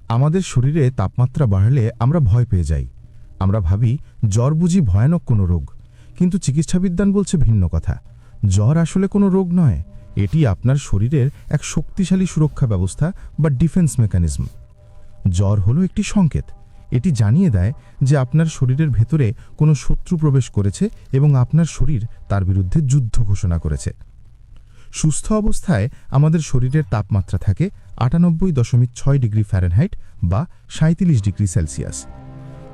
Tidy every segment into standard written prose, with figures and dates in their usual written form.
আমাদের শরীরে তাপমাত্রা বাড়লে আমরা ভয় পেয়ে যাই। আমরা ভাবি জ্বর বুঝি ভয়ানক কোনো রোগ, কিন্তু চিকিৎসাবিজ্ঞান বলছে ভিন্ন কথা। জ্বর আসলে কোনো রোগ নয়, এটি আপনার শরীরের এক শক্তিশালী সুরক্ষা ব্যবস্থা বা ডিফেন্স মেকানিজম। জ্বর হলো একটি সংকেত। এটি জানিয়ে দেয় যে আপনার শরীরের ভেতরে কোনো শত্রু প্রবেশ করেছে এবং আপনার শরীর তার বিরুদ্ধে যুদ্ধ ঘোষণা করেছে। সুস্থ অবস্থায় আমাদের শরীরের তাপমাত্রা থাকে ৯৮.৬ ডিগ্রি ফ্যারেনহাইট বা ৩৭ ডিগ্রি সেলসিয়াস।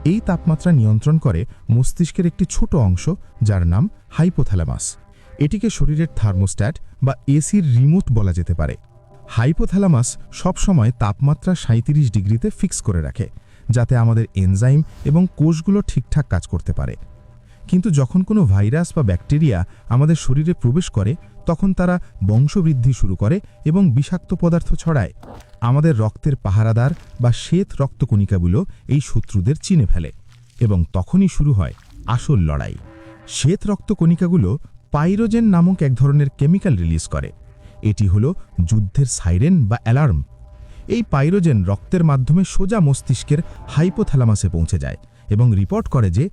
এই তাপমাত্রা নিয়ন্ত্রণ করে মস্তিষ্কের একটি ছোট অংশ, যার নাম হাইপোথ্যালামাস। এটিকে শরীরের থার্মোস্ট্যাট বা এসির রিমোট বলা যেতে পারে। হাইপোথ্যালামাস সবসময় তাপমাত্রা ৩৭ ডিগ্রিতে ফিক্স করে রাখে, যাতে আমাদের এনজাইম এবং কোষগুলো ঠিকঠাক কাজ করতে পারে। কিন্তু যখন কোনো ভাইরাস বা ব্যাকটেরিয়া আমাদের শরীরে প্রবেশ করে, তখন তারা বংশবৃদ্ধি শুরু করে এবং বিষাক্ত পদার্থ ছড়ায়। আমাদের রক্তের পাহারাদার বা শ্বেত রক্তকণিকাগুলো এই শত্রুদের চিনে ফেলে এবং তখনই শুরু হয় আসল লড়াই। শ্বেত রক্তকণিকাগুলো পাইরোজেন নামক এক ধরনের কেমিক্যাল রিলিজ করে। এটি হলো যুদ্ধের সাইরেন বা অ্যালার্ম। এই পাইরোজেন রক্তের মাধ্যমে সোজা মস্তিষ্কের হাইপোথ্যালামাসে পৌঁছে যায় এবং রিপোর্ট করে যে,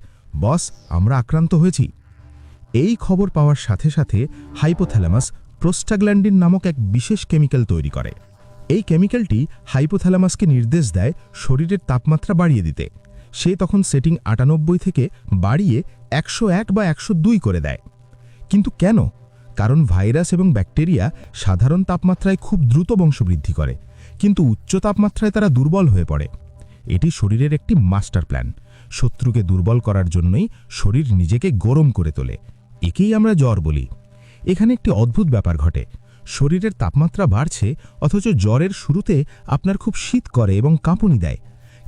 বস, আমরা আক্রান্ত হয়েছি। এই খবর পাওয়ার সাথে সাথে হাইপোথ্যালামাস প্রোস্টাগ্ল্যান্ডিন নামক এক বিশেষ কেমিক্যাল তৈরি করে। এই কেমিক্যালটি হাইপোথ্যালামাসকে নির্দেশ দেয় শরীরের তাপমাত্রা বাড়িয়ে দিতে। সে তখন সেটিং ৯৮ থেকে বাড়িয়ে ১০১ বা ১০২ করে দেয়। কিন্তু কেন? কারণ ভাইরাস এবং ব্যাকটেরিয়া সাধারণ তাপমাত্রায় খুব দ্রুত বংশবৃদ্ধি করে, কিন্তু উচ্চ তাপমাত্রায় তারা দুর্বল হয়ে পড়ে। এটি শরীরের একটি মাস্টার প্ল্যান। শত্রুকে দুর্বল করার জন্যই শরীর নিজেকে গরম করে তোলে। একেই আমরা জ্বর বলি। এখানে একটি অদ্ভুত ব্যাপার ঘটে। শরীরের তাপমাত্রা বাড়ছে, অথচ জ্বরের শুরুতে আপনার খুব শীত করে এবং কাঁপুনি দেয়।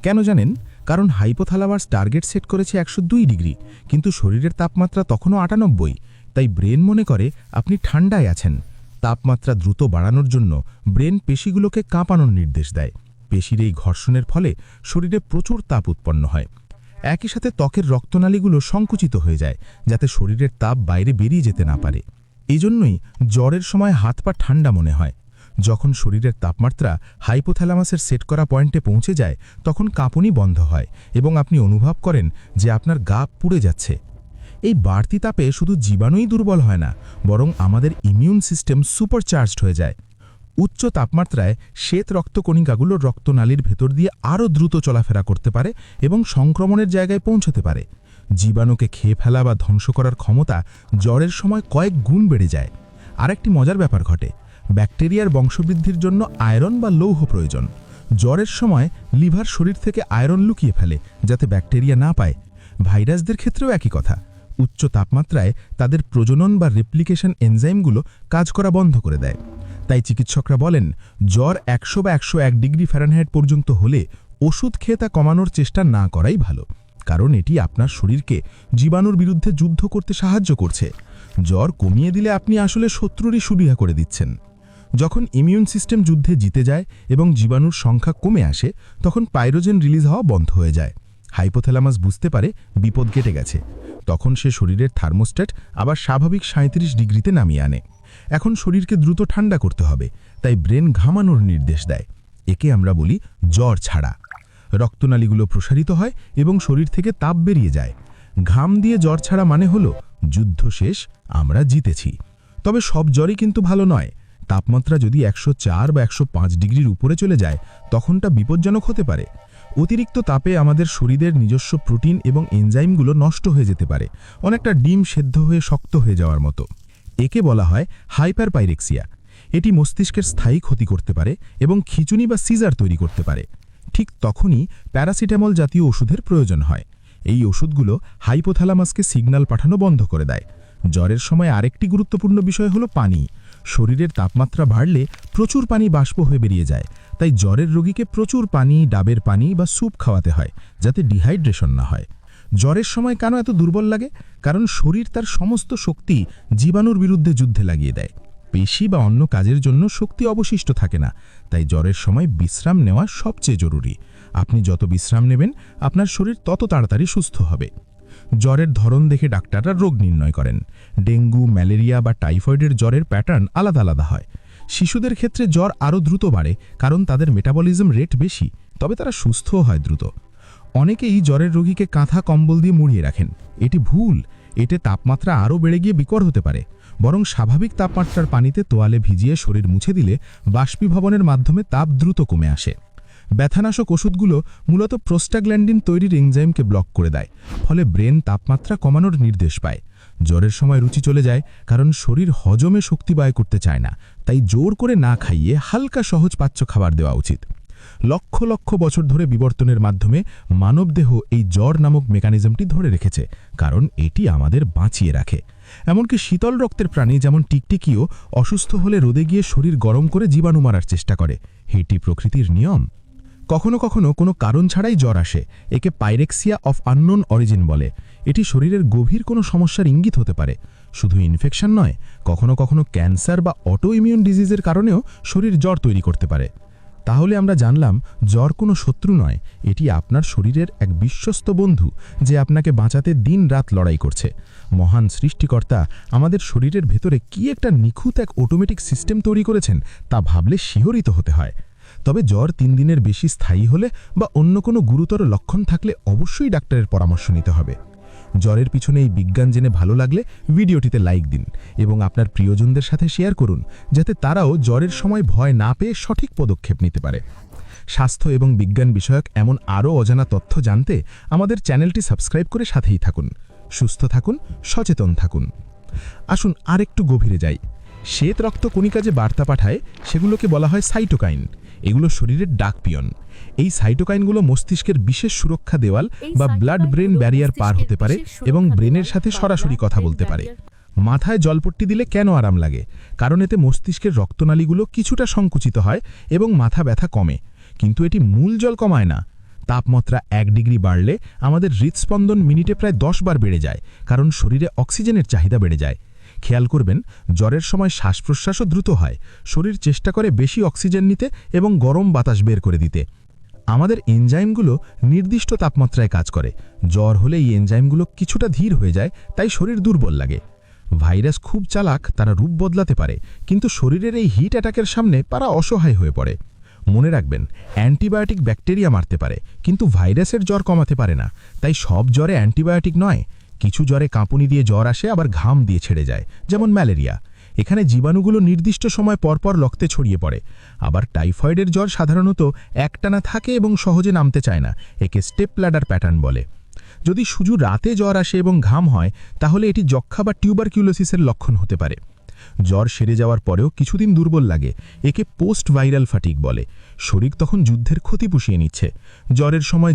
কেন জানেন? কারণ হাইপোথ্যালামাস টার্গেট সেট করেছে ১০২ ডিগ্রি, কিন্তু শরীরের তাপমাত্রা তখনও ৯৮। তাই ব্রেন মনে করে আপনি ঠান্ডায় আছেন। তাপমাত্রা দ্রুত বাড়ানোর জন্য ব্রেন পেশিগুলোকে কাঁপানোর নির্দেশ দেয়। পেশির এই ঘর্ষণের ফলে শরীরে প্রচুর তাপ উৎপন্ন হয়। একই সাথে ত্বকের রক্তনালীগুলো সংকুচিত হয়ে যায়, যাতে শরীরের তাপ বাইরে বেরিয়ে যেতে না পারে। এই জন্যই জ্বরের সময় হাত পা ঠান্ডা মনে হয়। যখন শরীরের তাপমাত্রা হাইপোথ্যালামাসের সেট করা পয়েন্টে পৌঁছে যায়, তখন কাঁপুনি বন্ধ হয় এবং আপনি অনুভব করেন যে আপনার গা পুড়ে যাচ্ছে। এই বাড়তি তাপে শুধু জীবাণুই দুর্বল হয় না, বরং আমাদের ইমিউন সিস্টেম সুপারচার্জড হয়ে যায়। উচ্চ তাপমাত্রায় শ্বেত রক্তকণিকাগুলো রক্তনালীর ভেতর দিয়ে আরও দ্রুত চলাফেরা করতে পারে এবং সংক্রমণের জায়গায় পৌঁছতে পারে। জীবাণুকে খেয়ে ফেলা বা ধ্বংস করার ক্ষমতা জ্বরের সময় কয়েক গুণ বেড়ে যায়। আরেকটি মজার ব্যাপার ঘটে। ব্যাকটেরিয়ার বংশবৃদ্ধির জন্য আয়রন বা লৌহ প্রয়োজন। জ্বরের সময় লিভার শরীর থেকে আয়রন লুকিয়ে ফেলে, যাতে ব্যাকটেরিয়া না পায়। ভাইরাসদের ক্ষেত্রেও একই কথা। উচ্চ তাপমাত্রায় তাদের প্রজনন বা রেপ্লিকেশন এনজাইমগুলো কাজ করা বন্ধ করে দেয়। তাই চিকিৎসকরা বলেন, জ্বর ১০০ বা ১০১ ডিগ্রি ফ্যারেনহাইট পর্যন্ত হলে ওষুধ খেয়ে তা কমানোর চেষ্টা না করাই ভালো, কারণ এটি আপনার শরীরকে জীবাণুর বিরুদ্ধে যুদ্ধ করতে সাহায্য করছে। জ্বর কমিয়ে দিলে আপনি আসলে শত্রুরই সুবিধা করে দিচ্ছেন। যখন ইমিউন সিস্টেম যুদ্ধে জিতে যায় এবং জীবাণুর সংখ্যা কমে আসে, তখন পাইরোজেন রিলিজ হওয়া বন্ধ হয়ে যায়। হাইপোথ্যালামাস বুঝতে পারে বিপদ কেটে গেছে। তখন সে শরীরের থার্মোস্ট্যাট আবার স্বাভাবিক ৩৭ ডিগ্রিতে নামিয়ে আনে। এখন শরীরকে দ্রুত ঠান্ডা করতে হবে, তাই ব্রেন ঘামানোর নির্দেশ দেয়। একে আমরা বলি জ্বর ছাড়া। রক্তনালীগুলো প্রসারিত হয় এবং শরীর থেকে তাপ বেরিয়ে যায়। ঘাম দিয়ে জ্বর ছাড়া মানে হলো যুদ্ধ শেষ, আমরা জিতেছি। তবে সব জ্বরই কিন্তু ভালো নয়। তাপমাত্রা যদি ১০৪ বা ১০৫ ডিগ্রির উপরে চলে যায়, তখন তা বিপজ্জনক হতে পারে। অতিরিক্ত তাপে আমাদের শরীরের নিজস্ব প্রোটিন এবং এনজাইমগুলো নষ্ট হয়ে যেতে পারে, অনেকটা ডিম সেদ্ধ হয়ে শক্ত হয়ে যাওয়ার মতো। একে বলা হয় হাইপারপাইরেক্সিয়া। এটি মস্তিষ্কের স্থায়ী ক্ষতি করতে পারে এবং খিঁচুনি বা সিজার তৈরি করতে পারে। ঠিক তখনই প্যারাসিটামল জাতীয় ওষুধের প্রয়োজন হয়। এই ওষুধগুলো হাইপোথ্যালামাসকে সিগন্যাল পাঠানো বন্ধ করে দেয়। জ্বরের সময় আরেকটি গুরুত্বপূর্ণ বিষয় হলো পানি। শরীরের তাপমাত্রা বাড়লে প্রচুর পানি বাষ্প হয়ে বেরিয়ে যায়। তাই জ্বরের রোগীকে প্রচুর পানি, ডাবের পানি বা স্যুপ খাওয়াতে হয়, যাতে ডিহাইড্রেশন না হয়। জ্বরের সময় কেন এত দুর্বল লাগে? কারণ শরীর তার সমস্ত শক্তি জীবাণুর বিরুদ্ধে যুদ্ধে লাগিয়ে দেয়। পেশি বা অন্য কাজের জন্য শক্তি অবশিষ্ট থাকে না। তাই জ্বরের সময় বিশ্রাম নেওয়া সবচেয়ে জরুরি। আপনি যত বিশ্রাম নেবেন, আপনার শরীর তত তাড়াতাড়ি সুস্থ হবে। জ্বরের ধরন দেখে ডাক্তাররা রোগ নির্ণয় করেন। ডেঙ্গু, ম্যালেরিয়া বা টাইফয়েডের জ্বরের প্যাটার্ন আলাদা আলাদা হয়। শিশুদের ক্ষেত্রে জ্বর আরও দ্রুত বাড়ে, কারণ তাদের মেটাবলিজম রেট বেশি। তবে তারা সুস্থও হয় দ্রুত। অনেকেই জ্বরের রোগীকে কাঁথা কম্বল দিয়ে মুড়িয়ে রাখেন। এটি ভুল। এতে তাপমাত্রা আরও বেড়ে গিয়ে বিকট হতে পারে। বরং স্বাভাবিক তাপমাত্রার পানিতে তোয়ালে ভিজিয়ে শরীর মুছে দিলে বাষ্পীভবনের মাধ্যমে তাপ দ্রুত কমে আসে। ব্যথানাশক ওষুধগুলো মূলত প্রোস্টাগ্ল্যান্ডিন তৈরির এনজাইমকে ব্লক করে দেয়, ফলে ব্রেন তাপমাত্রা কমানোর নির্দেশ পায়। জ্বরের সময় রুচি চলে যায়, কারণ শরীর হজমে শক্তি ব্যয় করতে চায় না। তাই জোর করে না খাইয়ে হালকা সহজ পাচ্য খাবার দেওয়া উচিত। লক্ষ লক্ষ বছর ধরে বিবর্তনের মাধ্যমে মানবদেহ এই জ্বর নামক মেকানিজমটি ধরে রেখেছে, কারণ এটি আমাদের বাঁচিয়ে রাখে। এমনকি শীতল রক্তের প্রাণী যেমন টিকটিকিও অসুস্থ হলে রোদে গিয়ে শরীর গরম করে জীবাণু মারার চেষ্টা করে। এটি প্রকৃতির নিয়ম। কখনো কখনো কোনো কারণ ছাড়াই জ্বর আসে। একে পাইরেক্সিয়া অফ আননোন অরিজিন বলে। এটি শরীরের গভীর কোনো সমস্যার ইঙ্গিত হতে পারে। শুধু ইনফেকশন নয়, কখনো কখনো ক্যান্সার বা অটো ইমিউন ডিজিজের কারণেও শরীর জ্বর তৈরি করতে পারে। তাহলে আমরা জানলাম, জ্বর কোনো শত্রু নয়, এটি আপনার শরীরের এক বিশ্বস্ত বন্ধু, যে আপনাকে বাঁচাতে দিন-রাত লড়াই করছে। মহান সৃষ্টিকর্তা আমাদের শরীরের ভেতরে কি একটা নিখুঁত এক অটোমেটিক সিস্টেম তৈরি করেছেন, তা ভাবলে শিহরিত হতে হয়। তবে জ্বর 3 দিনের বেশি স্থায়ী হলে বা অন্য কোনো গুরুতর লক্ষণ থাকলে অবশ্যই ডাক্তারের পরামর্শ নিতে হবে। জ্বরের পিছনে এই বিজ্ঞান জেনে ভালো লাগলে ভিডিওটিতে লাইক দিন এবং আপনার প্রিয়জনদের সাথে শেয়ার করুন, যাতে তারাও জ্বরের সময় ভয় না পেয়ে সঠিক পদক্ষেপ নিতে পারে। স্বাস্থ্য এবং বিজ্ঞান বিষয়ক এমন আরও অজানা তথ্য জানতে আমাদের চ্যানেলটি সাবস্ক্রাইব করে সাথেই থাকুন। সুস্থ থাকুন, সচেতন থাকুন। আসুন আরেকটু গভীরে যাই। শ্বেত রক্তকণিকা যে বার্তা পাঠায়, সেগুলোকে বলা হয় সাইটোকাইন। এগুলো শরীরের ডাক পিয়ন। এই সাইটোকাইনগুলো মস্তিষ্কের বিশেষ সুরক্ষা দেওয়াল বা ব্লাড ব্রেন ব্যারিয়ার পার হতে পারে এবং ব্রেনের সাথে সরাসরি কথা বলতে পারে। মাথায় জলপট্টি দিলে কেন আরাম লাগে? কারণ এতে মস্তিষ্কের রক্তনালীগুলো কিছুটা সংকুচিত হয় এবং মাথা ব্যথা কমে। কিন্তু এটি মূল জল কমায় না। তাপমাত্রা 1 ডিগ্রি বাড়লে আমাদের হৃদস্পন্দন মিনিটে প্রায় 10 বার বেড়ে যায়, কারণ শরীরে অক্সিজেনের চাহিদা বেড়ে যায়। খেয়াল করবেন, জ্বরের সময় শ্বাস প্রশ্বাসও দ্রুত হয়। শরীর চেষ্টা করে বেশি অক্সিজেন নিতে এবং গরম বাতাস বের করে দিতে। আমাদের এনজাইমগুলো নির্দিষ্ট তাপমাত্রায় কাজ করে। জ্বর হলে এই এনজাইমগুলো কিছুটা ধীর হয়ে যায়, তাই শরীর দুর্বল লাগে। ভাইরাস খুব চালাক, তারা রূপ বদলাতে পারে, কিন্তু শরীরের এই হিট অ্যাটাকের সামনে তারা অসহায় হয়ে পড়ে। মনে রাখবেন, অ্যান্টিবায়োটিক ব্যাকটেরিয়া মারতে পারে, কিন্তু ভাইরাসের জ্বর কমাতে পারে না। তাই সব জ্বরে অ্যান্টিবায়োটিক নয়। কিছু জ্বরে কাঁপুনি দিয়ে জ্বর আসে, আবার ঘাম দিয়ে ছেড়ে যায়, যেমন ম্যালেরিয়া। এখানে জীবাণুগুলো নির্দিষ্ট সময় পরপর রক্তে ছড়িয়ে পড়ে। আবার টাইফয়েডের জ্বর সাধারণত একটানা থাকে এবং সহজে নামতে চায় না। একে স্টেপ ল্যাডার প্যাটার্ন বলে। যদি শুধু রাতে জ্বর আসে এবং ঘাম হয়, তাহলে এটি যক্ষা বা টিউবারকিউলোসিসের লক্ষণ হতে পারে। জ্বর সেরে যাওয়ার পরেও কিছুদিন দুর্বল লাগে, একে পোস্ট ভাইরাল ফ্যাটিগ বলে। শরীর তখন যুদ্ধের ক্ষতি পুষিয়ে নিচ্ছে। জ্বরের সময়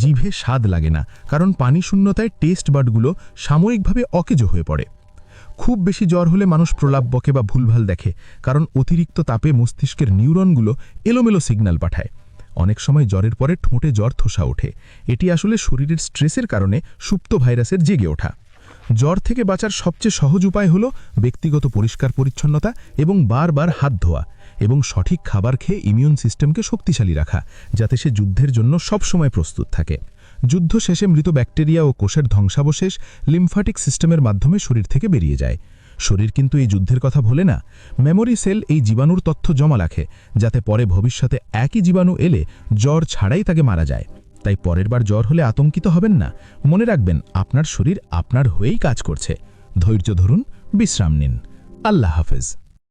জিভে স্বাদ লাগে না, কারণ পানি শূন্যতায় টেস্ট বাডগুলো সাময়িকভাবে অকেজো হয়ে পড়ে। খুব বেশি জ্বর হলে মানুষ প্রলাপ বকে বা ভুলভাল দেখে, কারণ অতিরিক্ত তাপে মস্তিষ্কের নিউরনগুলো এলোমেলো সিগন্যাল পাঠায়। অনেক সময় জ্বরের পরে ঠোঁটে জ্বর ধোসা ওঠে। এটি আসলে শরীরের স্ট্রেসের কারণে সুপ্ত ভাইরাসের জেগে ওঠা। জ্বর থেকে বাঁচার সবচেয়ে সহজ উপায় হলো ব্যক্তিগত পরিষ্কার পরিচ্ছন্নতা এবং বারবার হাত ধোয়া এবং সঠিক খাবার খেয়ে ইমিউন সিস্টেমকে শক্তিশালী রাখা, যাতে সে যুদ্ধের জন্য সবসময় প্রস্তুত থাকে। যুদ্ধ শেষে মৃত ব্যাকটেরিয়া ও কোষের ধ্বংসাবশেষ লিম্ফ্যাটিক সিস্টেমের মাধ্যমে শরীর থেকে বেরিয়ে যায়। শরীর কিন্তু এই যুদ্ধের কথা ভোলে না। মেমোরি সেল এই জীবাণুর তথ্য জমা রাখে, যাতে পরে ভবিষ্যতে একই জীবাণু এলে জ্বর ছাড়াই তাকে মারা যায়। তাই পরের বার জ্বর হলে আতঙ্কিত হবেন না। মনে রাখবেন, আপনার শরীর আপনার হয়েই কাজ করছে। ধৈর্য ধরুন, বিশ্রাম নিন। আল্লাহ হাফেজ।